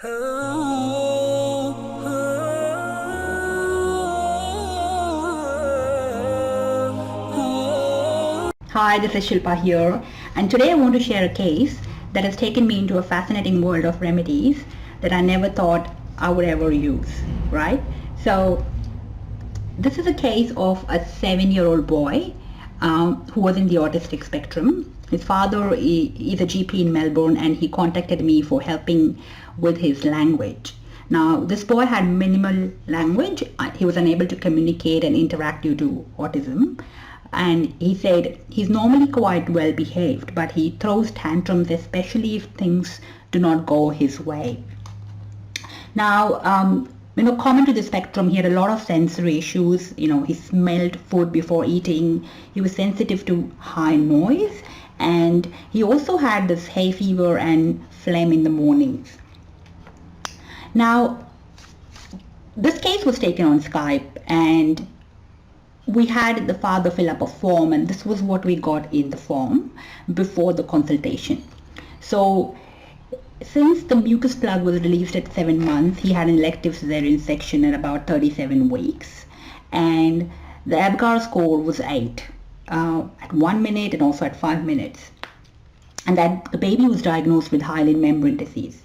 Hi, this is Shilpa here, and today I want to share a case that has taken me into a fascinating world of remedies that I never thought I would ever use, right? So, this is a case of a 7-year-old boy who was in the autistic spectrum. His father is a GP in Melbourne, and he contacted me for helping with his language. Now, this boy had minimal language. He was unable to communicate and interact due to autism. And he said he's normally quite well behaved, but he throws tantrums, especially if things do not go his way. Now, common to the spectrum, he had a lot of sensory issues. He smelled food before eating. He was sensitive to high noise, and he also had this hay fever and phlegm in the mornings. Now, this case was taken on Skype, and we had the father fill up a form, and this was what we got in the form before the consultation. So, since the mucus plug was released at 7 months, he had an elective cesarean section at about 37 weeks, and the ABGAR score was 8 at 1 minute and also at 5 minutes. And that the baby was diagnosed with hyaline membrane disease.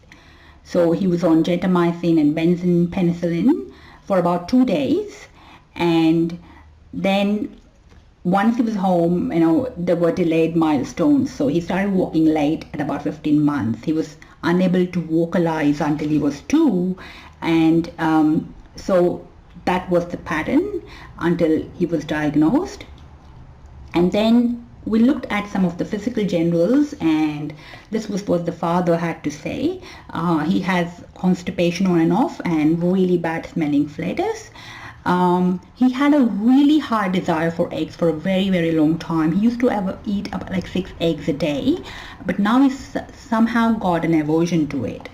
So he was on gentamicin and benzoin penicillin for about 2 days, and then once he was home, there were delayed milestones. So he started walking late at about 15 months. He was unable to vocalize until he was 2, and so that was the pattern until he was diagnosed. And then we looked at some of the physical generals, and this was what the father had to say. He has constipation on and off and really bad smelling flatus. He had a really high desire for eggs for a very, very long time. He used to eat about like 6 eggs a day, but now he's somehow got an aversion to it.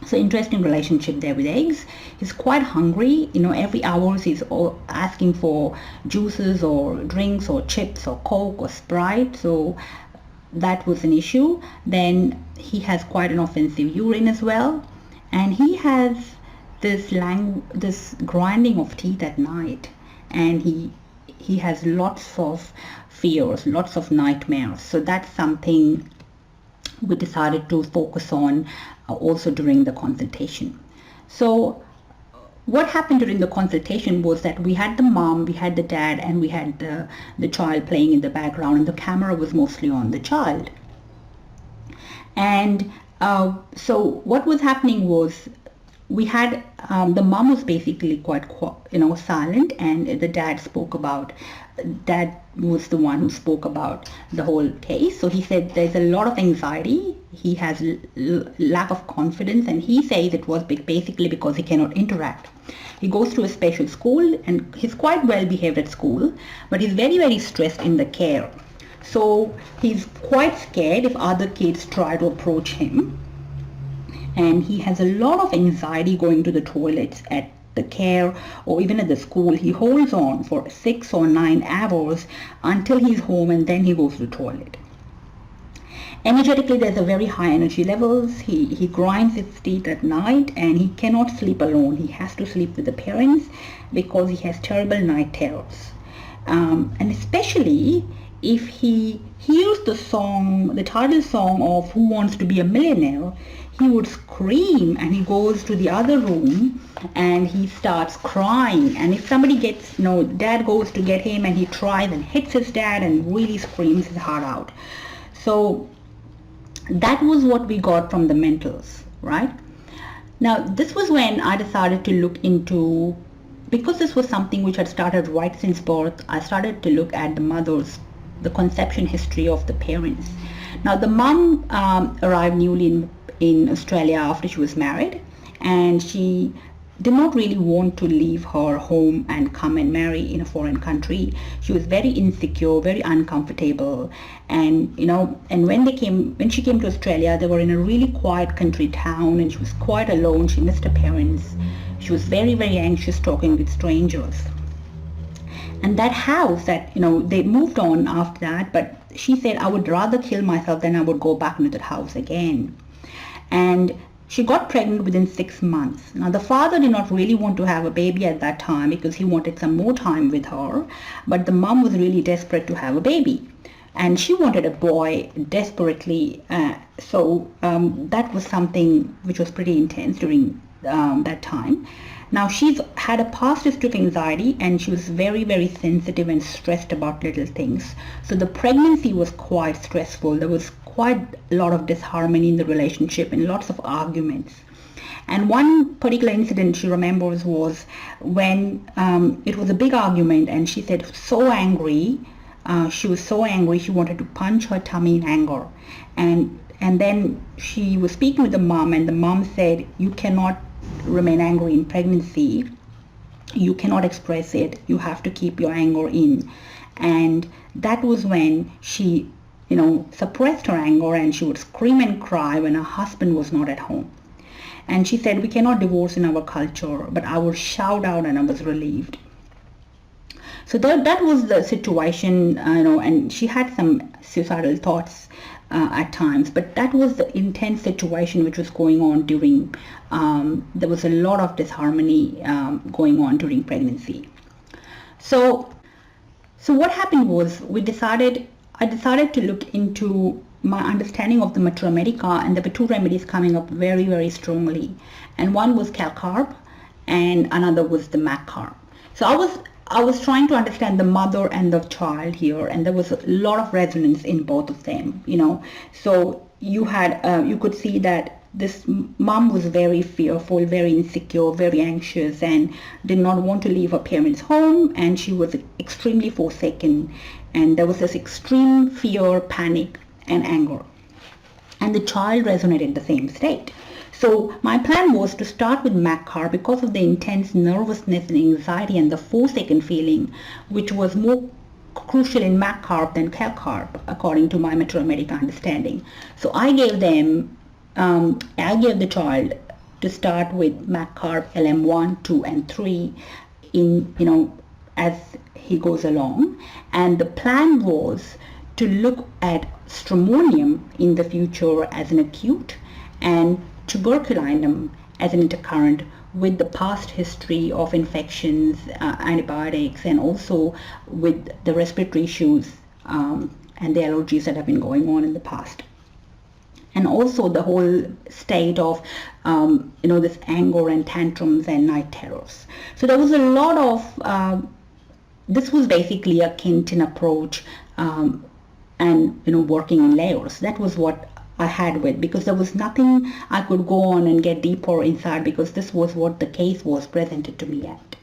So interesting relationship there with eggs. He's quite hungry. Every hour he's asking for juices or drinks or chips or Coke or Sprite. So that was an issue. Then he has quite an offensive urine as well, and he has this grinding of teeth at night, and he has lots of fears, lots of nightmares. So that's something we decided to focus on also during the consultation. So what happened during the consultation was that we had the mom, we had the dad, and we had the child playing in the background, and the camera was mostly on the child. And so what was happening was, we had the mom was basically quite silent, and the dad was the one who spoke about the whole case. So he said there's a lot of anxiety, he has lack of confidence, and he says it was basically because he cannot interact. He goes to a special school, and he's quite well behaved at school, but he's very, very stressed in the care. So he's quite scared if other kids try to approach him. And he has a lot of anxiety going to the toilets at the care or even at the school. He holds on for 6 or 9 hours until he's home, and then he goes to the toilet. Energetically, there's a very high energy levels. He grinds his teeth at night, and he cannot sleep alone. He has to sleep with the parents because he has terrible night terrors. And especially if he hears the title song of Who Wants to Be a Millionaire, he would scream, and he goes to the other room and he starts crying. And if somebody dad goes to get him, and he tries and hits his dad and really screams his heart out. So that was what we got from the mentals, right? Now, this was when I decided to look into, because this was something which had started right since birth, I started to look at the conception history of the parents. Now, the mom arrived newly in Australia after she was married, and she did not really want to leave her home and come and marry in a foreign country. She was very insecure, very uncomfortable, and when she came to Australia, they were in a really quiet country town, and she was quite alone. She missed her parents. She was very, very anxious talking with strangers. And that house that, they moved on after that, but she said, I would rather kill myself than I would go back into that house again. And She got pregnant within 6 months. Now the father did not really want to have a baby at that time because he wanted some more time with her, but the mom was really desperate to have a baby. And she wanted a boy desperately, so that was something which was pretty intense during that time. Now she's had a past history of anxiety, and she was very, very sensitive and stressed about little things. So the pregnancy was quite stressful. There was quite a lot of disharmony in the relationship and lots of arguments. And one particular incident she remembers was when it was a big argument, and she said so angry, she was so angry she wanted to punch her tummy in anger. And then she was speaking with the mom, and the mom said, you cannot remain angry in pregnancy. You cannot express it. You have to keep your anger in. And that was when she, suppressed her anger, and she would scream and cry when her husband was not at home. And she said, we cannot divorce in our culture, but I would shout out and I was relieved. So that was the situation, and she had some suicidal thoughts at times, but that was the intense situation which was going on during, there was a lot of disharmony going on during pregnancy. So what happened was I decided to look into my understanding of the Materia Medica, and there were two remedies coming up very, very strongly. And one was calcarb and another was the macarb. So I was trying to understand the mother and the child here, and there was a lot of resonance in both of them, So you could see that this mom was very fearful, very insecure, very anxious, and did not want to leave her parents' home, and she was extremely forsaken, and there was this extreme fear, panic, and anger. And the child resonated in the same state. So my plan was to start with macarb because of the intense nervousness and anxiety and the forsaken feeling, which was more crucial in macarb than calcarb, according to my Materia Medica understanding. So I gave the child to start with macarb LM1, 2, and 3 as he goes along. And the plan was to look at stramonium in the future as an acute and tuberculinum as an intercurrent, with the past history of infections, antibiotics, and also with the respiratory issues and the allergies that have been going on in the past. And also the whole state of, this anger and tantrums and night terrors. So there was a lot of, this was basically a Kenton approach, and working in layers. That was what I had with, because there was nothing I could go on and get deeper inside, because this was what the case was presented to me at.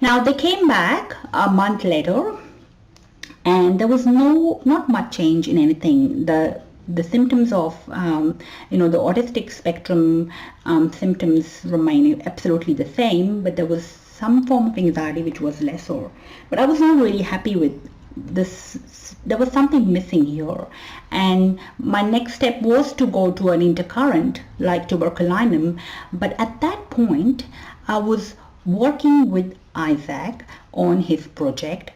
Now they came back a month later, and there was not much change in anything. The symptoms of the autistic spectrum symptoms remain absolutely the same, but there was some form of anxiety which was lesser. But I was not really happy with this. There was something missing here, and my next step was to go to an intercurrent like tuberculinum. But at that point I was working with Isaac on his project,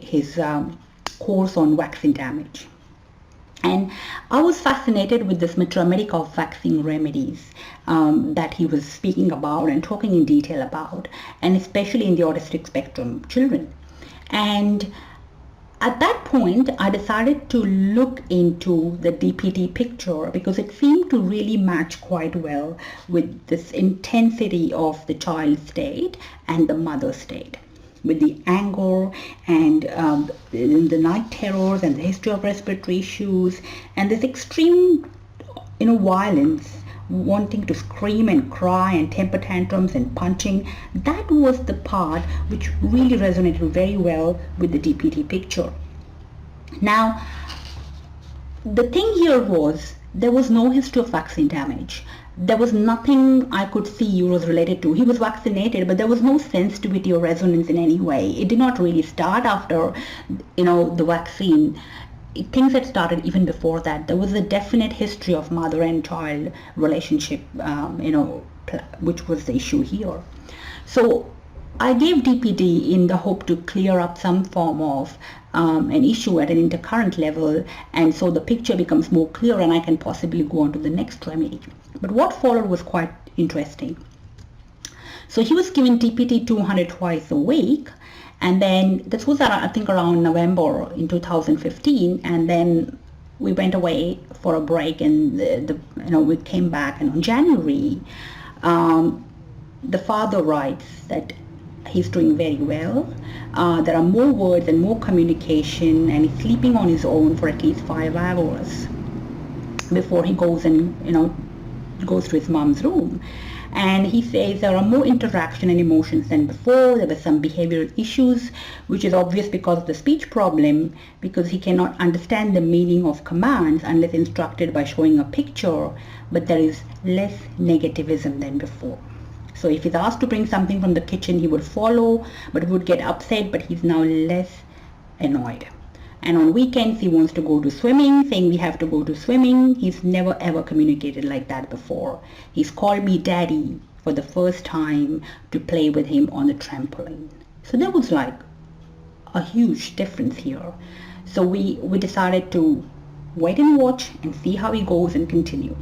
his course on vaccine damage. And I was fascinated with this Materia Medica of vaccine remedies that he was speaking about and talking in detail about, and especially in the autistic spectrum children. And at that point, I decided to look into the DPT picture, because it seemed to really match quite well with this intensity of the child state and the mother state, with the anger and the night terrors and the history of respiratory issues and this extreme, violence, wanting to scream and cry and temper tantrums and punching. That was the part which really resonated very well with the DPT picture. Now, the thing here was there was no history of vaccine damage. There was nothing I could see he was related to. He was vaccinated, but there was no sensitivity or resonance in any way. It did not really start after, the vaccine. Things had started even before that. There was a definite history of mother and child relationship, which was the issue here. So I gave DPD in the hope to clear up some form of an issue at an intercurrent level, and so the picture becomes more clear and I can possibly go on to the next remedy. But what followed was quite interesting. So he was given DPT 200 twice a week, and then this was I think around November in 2015, and then we went away for a break, and we came back, and on January the father writes that he's doing very well. There are more words and more communication, and he's sleeping on his own for at least 5 hours before he goes and goes to his mom's room. And he says there are more interaction and emotions than before. There were some behavioral issues, which is obvious because of the speech problem, because he cannot understand the meaning of commands unless instructed by showing a picture, but there is less negativism than before. So if he's asked to bring something from the kitchen, he would follow, but would get upset, but he's now less annoyed. And on weekends, he wants to go to swimming, saying we have to go to swimming. He's never ever communicated like that before. He's called me daddy for the first time to play with him on the trampoline. So there was like a huge difference here. So we decided to wait and watch and see how he goes and continue.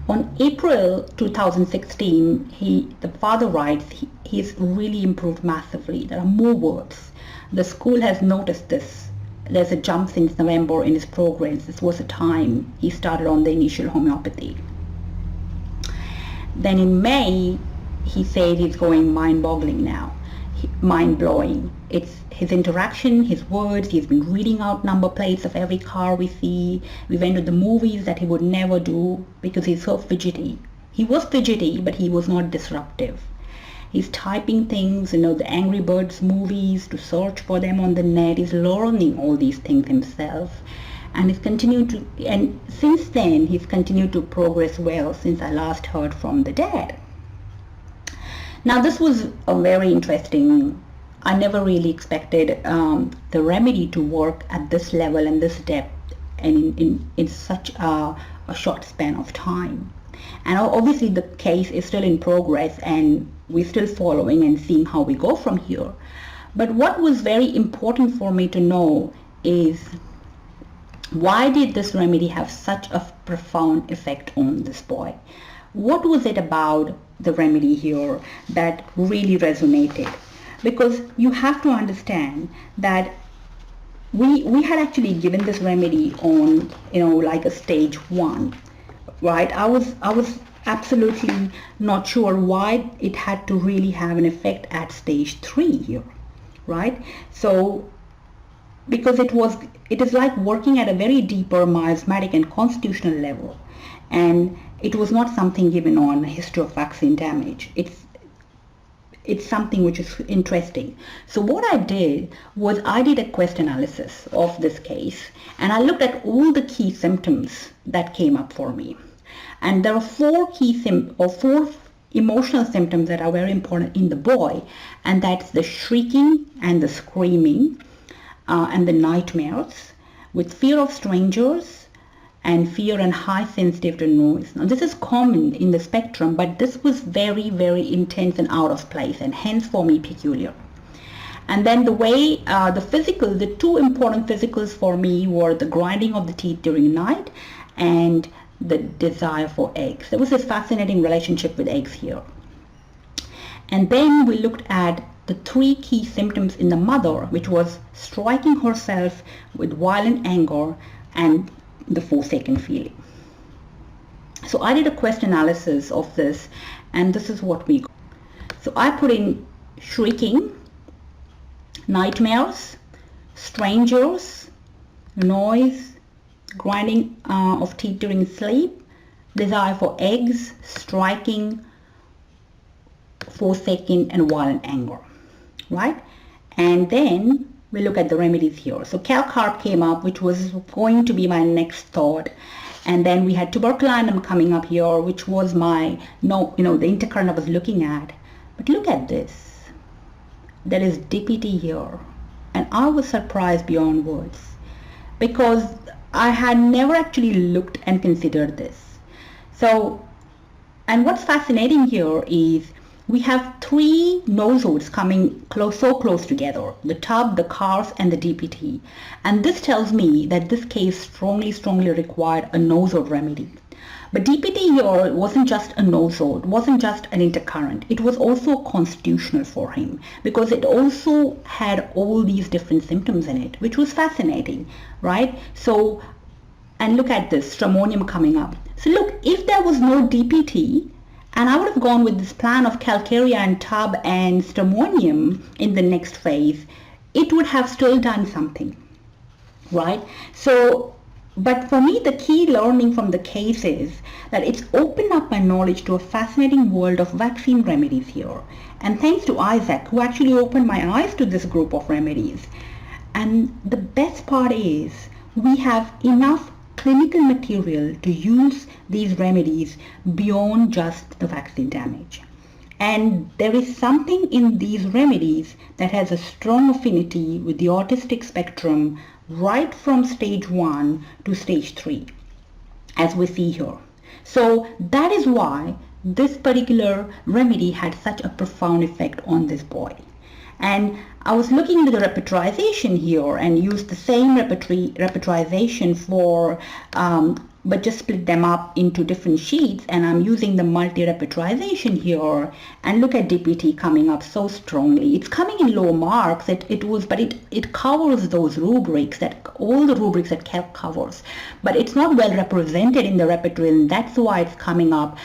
On April 2016, the father writes, he's really improved massively. There are more words. The school has noticed this. There's a jump since November in his progress. This was the time he started on the initial homeopathy. Then in May, he said he's going mind-boggling now, mind-blowing. It's his interaction, his words. He's been reading out number plates of every car we see. We went to the movies that he would never do because he's so fidgety. He was fidgety, but he was not disruptive. He's typing things, the Angry Birds movies, to search for them on the net. He's learning all these things himself. And since then, he's continued to progress well since I last heard from the dad. Now, this was a very interesting, I never really expected the remedy to work at this level and this depth and in such a short span of time. And obviously the case is still in progress and we're still following and seeing how we go from here. But what was very important for me to know is, why did this remedy have such a profound effect on this boy? What was it about the remedy here that really resonated? Because you have to understand that we had actually given this remedy on, like a stage 1. Right, I was absolutely not sure why it had to really have an effect at stage 3 here, right? So, because it is like working at a very deeper miasmatic and constitutional level, and it was not something given on a history of vaccine damage. It's something which is interesting. So what I did was I did a quest analysis of this case, and I looked at all the key symptoms that came up for me. And there are 4 emotional symptoms that are very important in the boy, and that's the shrieking and the screaming and the nightmares, with fear of strangers and fear and high sensitive to noise. Now this is common in the spectrum, but this was very, very intense and out of place, and hence for me peculiar. And then the way the 2 important physicals for me were the grinding of the teeth during night and the desire for eggs. There was this fascinating relationship with eggs here. And then we looked at the 3 key symptoms in the mother, which was striking herself with violent anger and the forsaken feeling. So I did a quest analysis of this, and this is what we got. So I put in shrieking, nightmares, strangers, noise, grinding of teeth during sleep, desire for eggs, striking, forsaken, and violent anger, right? And then we look at the remedies here. So calcarb came up, which was going to be my next thought. And then we had tuberculinum coming up here, which was the intercurrent I was looking at. But look at this. There is DPT here. And I was surprised beyond words, because I had never actually looked and considered this. So, and what's fascinating here is we have three nosodes coming so close together, the tub, the cars, and the DPT. And this tells me that this case strongly required a nosode remedy. But DPT here wasn't just a nosode, wasn't just an intercurrent. It was also constitutional for him because it also had all these different symptoms in it, which was fascinating, right? So, and look at this, stramonium coming up. So look, if there was no DPT, and I would have gone with this plan of calcarea and tub and stramonium in the next phase, it would have still done something, right? So, but for me, the key learning from the case is that it's opened up my knowledge to a fascinating world of vaccine remedies here. And thanks to Isaac, who actually opened my eyes to this group of remedies. And the best part is we have enough clinical material to use these remedies beyond just the vaccine damage. And there is something in these remedies that has a strong affinity with the autistic spectrum right from stage 1 to stage 3, as we see here. So that is why this particular remedy had such a profound effect on this boy. And I was looking into the repertorization here and used the same repertorization for but just split them up into different sheets, and I'm using the multi-repertorization here, and look at DPT coming up so strongly. It's coming in low marks, but it covers those rubrics, that all the rubrics that CALC covers, but it's not well represented in the repertoire, and that's why it's coming up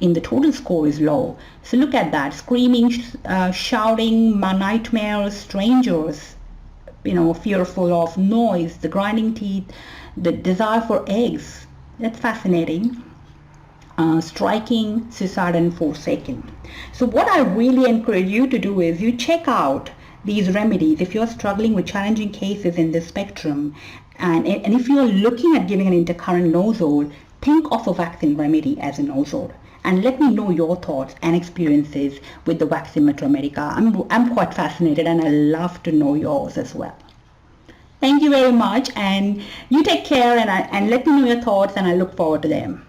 in the total score is low. So look at that, screaming, shouting, nightmares, strangers, fearful of noise, the grinding teeth, the desire for eggs. That's fascinating. Striking, suicide, and forsaken. So what I really encourage you to do is you check out these remedies if you're struggling with challenging cases in this spectrum, and if you're looking at giving an intercurrent nosode, think of a vaccine remedy as a nosode. And let me know your thoughts and experiences with the vaccine Materia Medica. I'm quite fascinated, and I love to know yours as well. Thank you very much, and you take care, and let me know your thoughts, and I look forward to them.